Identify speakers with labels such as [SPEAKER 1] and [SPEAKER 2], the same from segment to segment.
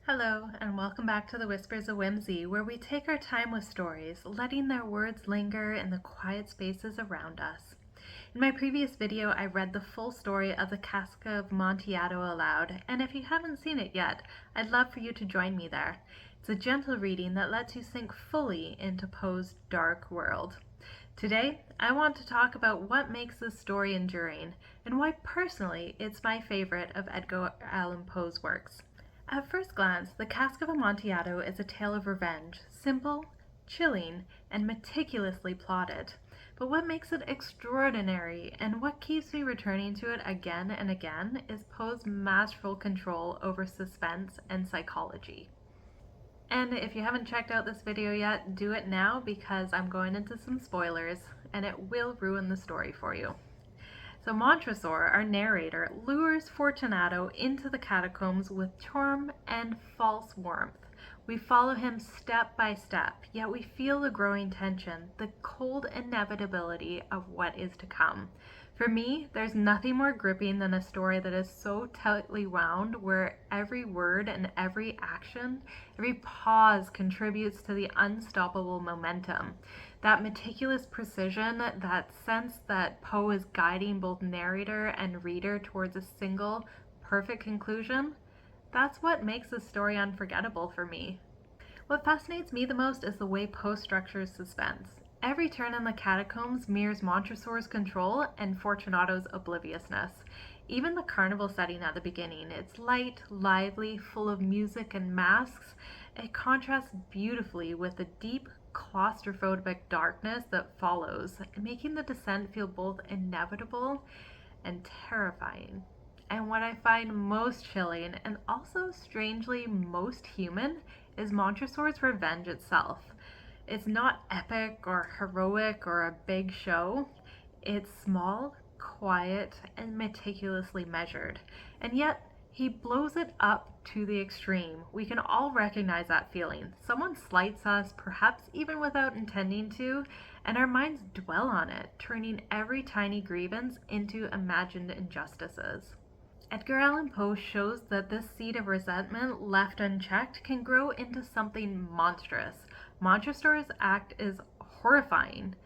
[SPEAKER 1] Hello, and welcome back to the Whispers of Whimsy, where we take our time with stories, letting their words linger in the quiet spaces around us. In my previous video, I read the full story of the Cask of Amontillado aloud, and if you haven't seen it yet, I'd love for you to join me there. It's a gentle reading that lets you sink fully into Poe's dark world. Today, I want to talk about what makes this story enduring, and why personally it's my favorite of Edgar Allan Poe's works. At first glance, The Cask of Amontillado is a tale of revenge, simple, chilling, and meticulously plotted. But what makes it extraordinary, and what keeps me returning to it again and again, is Poe's masterful control over suspense and psychology. And if you haven't checked out this video yet, do it now because I'm going into some spoilers, and it will ruin the story for you. So Montresor, our narrator, lures Fortunato into the catacombs with charm and false warmth. We follow him step by step, yet we feel the growing tension, the cold inevitability of what is to come. For me, there's nothing more gripping than a story that is so tightly wound, where every word and every action, every pause contributes to the unstoppable momentum. That meticulous precision, that sense that Poe is guiding both narrator and reader towards a single, perfect conclusion, that's what makes this story unforgettable for me. What fascinates me the most is the way Poe structures suspense. Every turn in the catacombs mirrors Montresor's control and Fortunato's obliviousness. Even the carnival setting at the beginning, it's light, lively, full of music and masks. It contrasts beautifully with the deep, claustrophobic darkness that follows, making the descent feel both inevitable and terrifying. And what I find most chilling, and also strangely most human, is Montresor's revenge itself. It's not epic or heroic or a big show. It's small, quiet, and meticulously measured. And yet, he blows it up to the extreme. We can all recognize that feeling. Someone slights us, perhaps even without intending to, and our minds dwell on it, turning every tiny grievance into imagined injustices. Edgar Allan Poe shows that this seed of resentment left unchecked can grow into something monstrous. Montresor's act is horrifying,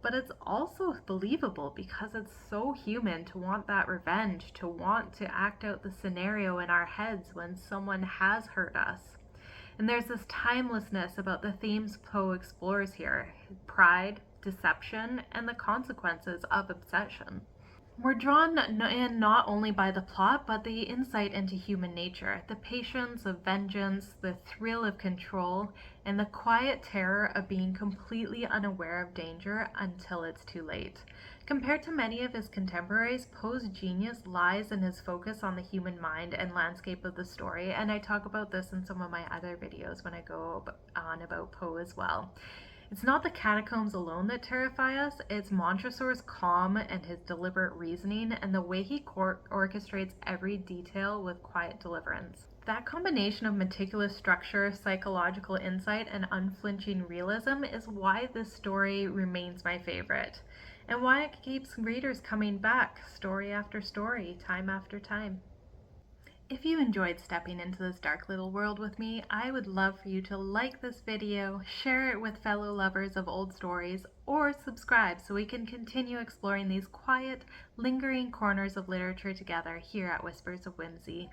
[SPEAKER 1] but it's also believable because it's so human to want that revenge, to want to act out the scenario in our heads when someone has hurt us. And there's this timelessness about the themes Poe explores here: pride, deception, and the consequences of obsession. We're drawn in not only by the plot, but the insight into human nature, the patience of vengeance, the thrill of control, and the quiet terror of being completely unaware of danger until it's too late. Compared to many of his contemporaries, Poe's genius lies in his focus on the human mind and landscape of the story, and I talk about this in some of my other videos when I go on about Poe as well. It's not the catacombs alone that terrify us, it's Montresor's calm and his deliberate reasoning and the way he orchestrates every detail with quiet deliverance. That combination of meticulous structure, psychological insight, and unflinching realism is why this story remains my favorite, and why it keeps readers coming back story after story, time after time. If you enjoyed stepping into this dark little world with me, I would love for you to like this video, share it with fellow lovers of old stories, or subscribe so we can continue exploring these quiet, lingering corners of literature together here at Whispers of Whimsy.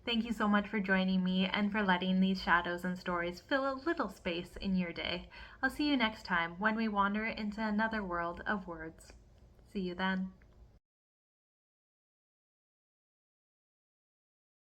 [SPEAKER 1] Thank you so much for joining me and for letting these shadows and stories fill a little space in your day. I'll see you next time when we wander into another world of words. See you then.